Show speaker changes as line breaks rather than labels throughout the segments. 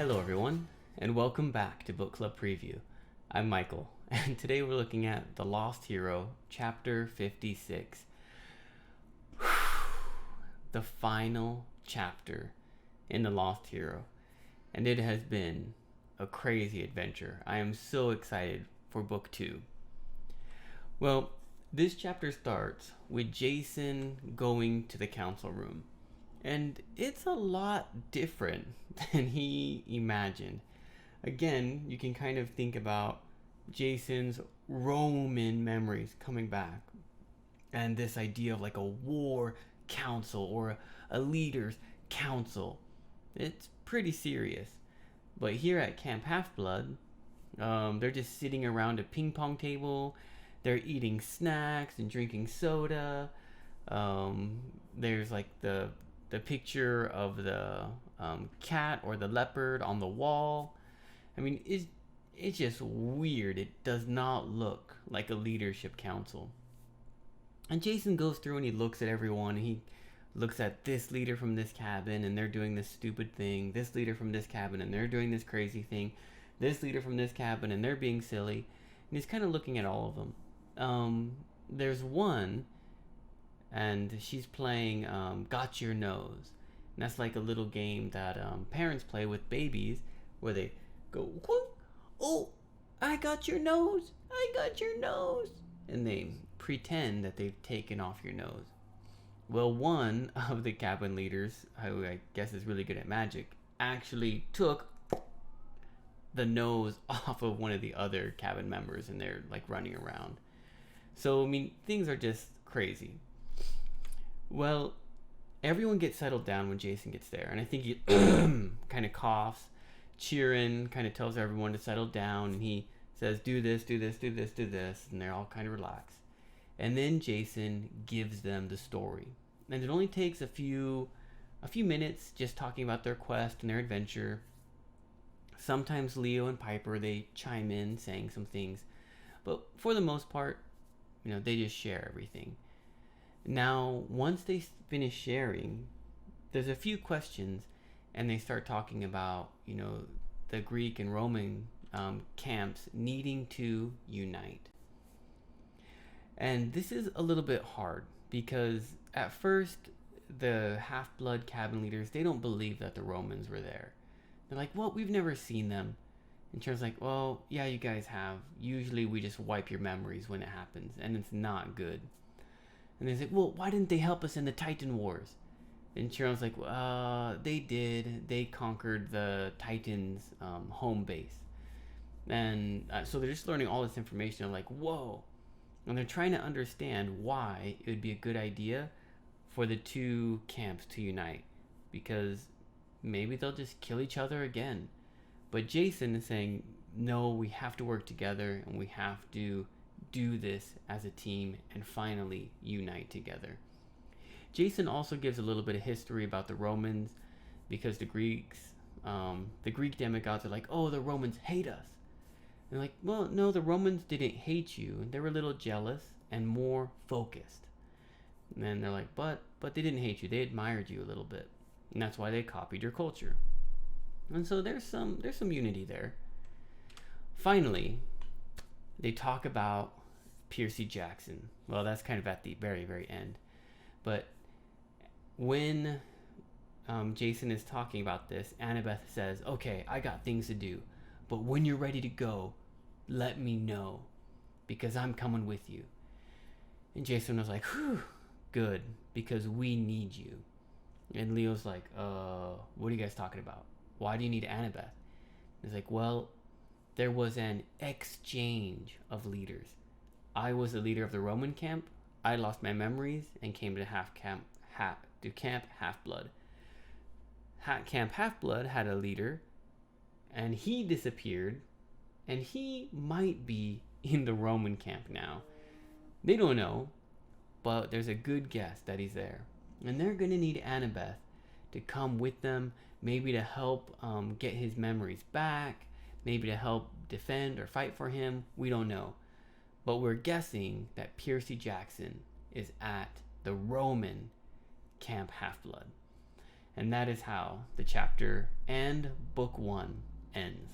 Hello, everyone, and welcome back to Book Club Preview. I'm Michael, and today we're looking at The Lost Hero, Chapter 56. The final chapter in The Lost Hero, and it has been a crazy adventure. I am so excited for Book 2. Well, this chapter starts with Jason going to the council room. And it's a lot different than he imagined. Again, you can kind of think about Jason's Roman memories coming back. And this idea of like a war council or a leader's council. It's pretty serious. But here at Camp Half-Blood, they're just sitting around a ping pong table. They're eating snacks and drinking soda. There's like the picture of the cat or the leopard on the wall. I mean, it's just weird. It does not look like a leadership council. And Jason goes through and he looks at everyone. And he looks at this leader from this cabin and they're doing this stupid thing. This leader from this cabin and they're doing this crazy thing. This leader from this cabin and they're being silly. And he's kind of looking at all of them. There's one, and she's playing Got Your Nose. And that's like a little game that parents play with babies where they go, oh, I got your nose, I got your nose. And they pretend that they've taken off your nose. Well, one of the cabin leaders, who I guess is really good at magic, actually took the nose off of one of the other cabin members, and they're like running around. So, I mean, things are just crazy. Well, everyone gets settled down when Jason gets there, and I think he kind of coughs. Chirin kind of tells everyone to settle down, and he says, do this, do this, do this, do this, and they're all kind of relaxed. And then Jason gives them the story, and it only takes a few minutes just talking about their quest and their adventure. Sometimes Leo and Piper, they chime in saying some things, but for the most part, they just share everything. Now, once they finish sharing, there's a few questions, and they start talking about, the Greek and Roman camps needing to unite. And this is a little bit hard because at first, the Half-Blood cabin leaders, they don't believe that the Romans were there. They're like, well, we've never seen them. And Charon's like, well, yeah, you guys have. Usually we just wipe your memories when it happens, and it's not good. And they say, well, why didn't they help us in the Titan Wars? And Chiron's like, they did. They conquered the Titans' home base. And so they're just learning all this information. They're like, whoa. And they're trying to understand why it would be a good idea for the two camps to unite. Because maybe they'll just kill each other again. But Jason is saying, no, we have to work together and we have to do this as a team and finally unite together. Jason also gives a little bit of history about the Romans because the Greek demigods are like, oh, the Romans hate us. And they're like, well, no, the Romans didn't hate you. They were a little jealous and more focused. And then they're like, but they didn't hate you. They admired you a little bit. And that's why they copied your culture. And so there's some unity there. Finally, they talk about Percy Jackson. Well, that's kind of at the very, very end. But when Jason is talking about this, Annabeth says, okay, I got things to do. But when you're ready to go, let me know. Because I'm coming with you. And Jason was like, whew, good. Because we need you. And Leo's like, what are you guys talking about? Why do you need Annabeth? He's like, well, there was an exchange of leaders. I was the leader of the Roman camp. I lost my memories and came to Camp Half-Blood. Camp Half-Blood had a leader, and he disappeared, and he might be in the Roman camp now. They don't know, but there's a good guess that he's there. And they're going to need Annabeth to come with them, maybe to help get his memories back, maybe to help defend or fight for him. We don't know. But we're guessing that Percy Jackson is at the Roman Camp Half-Blood. And that is how the chapter and book 1 ends.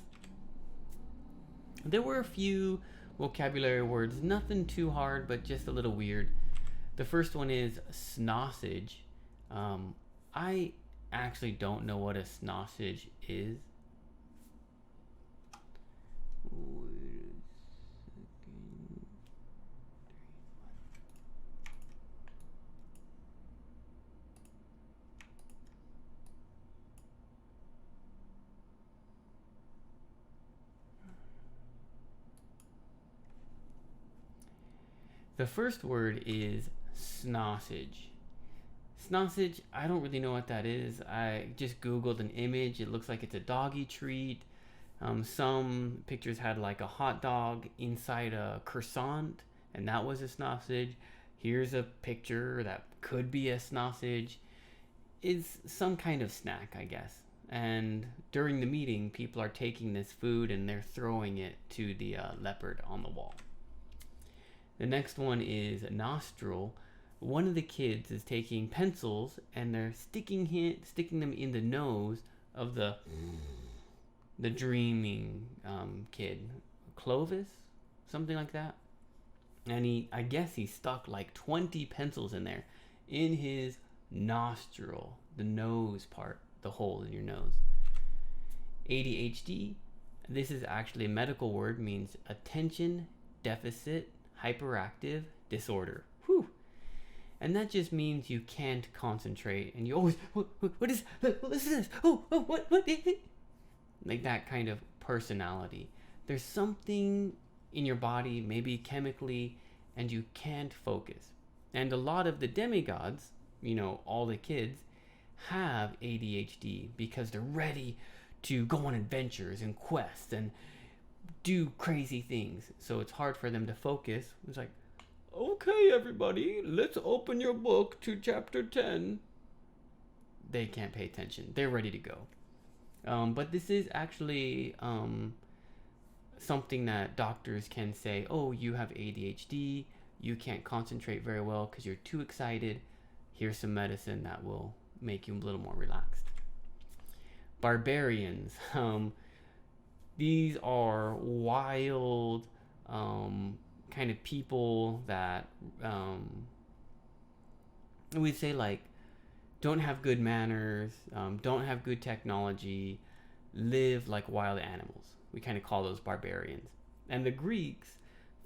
There were a few vocabulary words, nothing too hard, but just a little weird. The first one is snossage. I actually don't know what a snossage is. The first word is snossage. Snossage, I don't really know what that is. I just googled an image. It looks like it's a doggy treat. Some pictures had like a hot dog inside a croissant, and that was a snossage. Here's a picture that could be a snossage. It's some kind of snack, I guess. And during the meeting, people are taking this food and they're throwing it to the leopard on the wall. The next one is nostril. One of the kids is taking pencils and they're sticking them in the nose of the dreaming kid, Clovis, something like that. And I guess he stuck like 20 pencils in there, in his nostril, the nose part, the hole in your nose. ADHD. This is actually a medical word, means attention deficit hyperactive disorder. Whew. And that just means you can't concentrate and you always, what is this? What? Like that kind of personality. There's something in your body, maybe chemically, and you can't focus. And a lot of the demigods, all the kids, have ADHD because they're ready to go on adventures and quests and do crazy things. So it's hard for them to focus. It's like, okay, everybody, let's open your book to chapter 10. They can't pay attention. They're ready to go. But this is actually something that doctors can say, oh, you have ADHD. You can't concentrate very well because you're too excited. Here's some medicine that will make you a little more relaxed. Barbarians. These are wild kind of people that we'd say like don't have good manners, don't have good technology, live like wild animals. We kind of call those barbarians. And the Greeks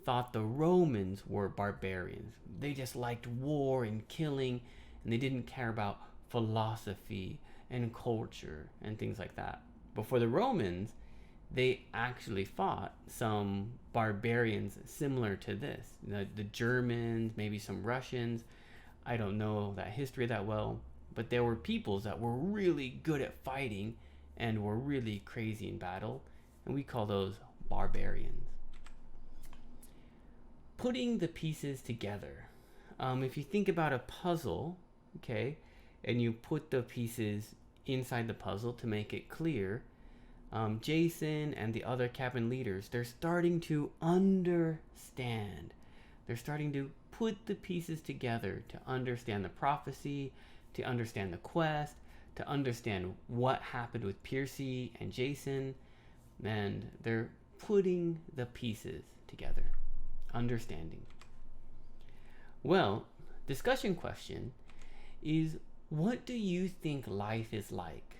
thought the Romans were barbarians. They just liked war and killing, and they didn't care about philosophy and culture and things like that. But for the Romans, they actually fought some barbarians similar to this. The Germans, maybe some Russians. I don't know that history that well, but there were peoples that were really good at fighting and were really crazy in battle, and we call those barbarians. Putting the pieces together. If you think about a puzzle, okay, and you put the pieces inside the puzzle to make it clear, Jason and the other cabin leaders, they're starting to understand. They're starting to put the pieces together to understand the prophecy, to understand the quest, to understand what happened with Piercy and Jason, and they're putting the pieces together, understanding. Well, discussion question is, what do you think life is like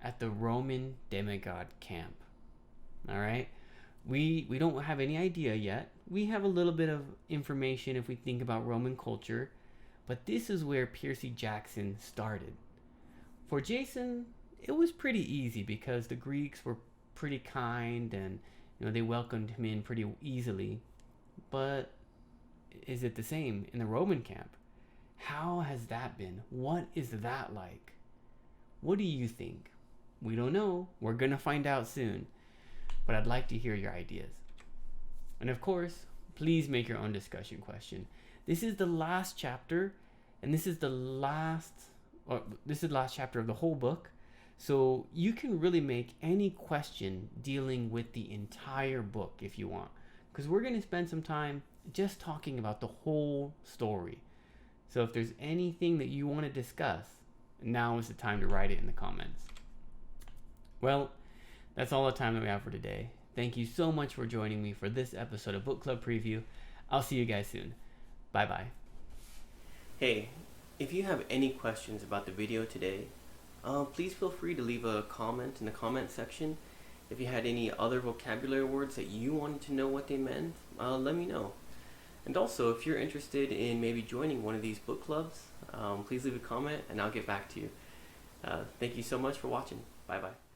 at the Roman demigod camp? All right, we don't have any idea yet. We have a little bit of information if we think about Roman culture, but this is where Piercy Jackson started. For Jason, it was pretty easy because the Greeks were pretty kind and they welcomed him in pretty easily. But is it the same in the Roman camp? How has that been? What is that like? What do you think? We don't know. We're going to find out soon. But I'd like to hear your ideas. And of course, please make your own discussion question. This is the last chapter, and this is the last chapter of the whole book. So you can really make any question dealing with the entire book if you want. Because we're going to spend some time just talking about the whole story. So if there's anything that you want to discuss, Now is the time to write it in the comments. Well, that's all the time that we have for today. Thank you so much for joining me for this episode of Book Club Preview. I'll see you guys soon. Bye bye. Hey, if you have any questions about the video today, please feel free to leave a comment in the comment section. If you had any other vocabulary words that you wanted to know what they meant, let me know. And also, if you're interested in maybe joining one of these book clubs, please leave a comment and I'll get back to you. Thank you so much for watching. Bye bye.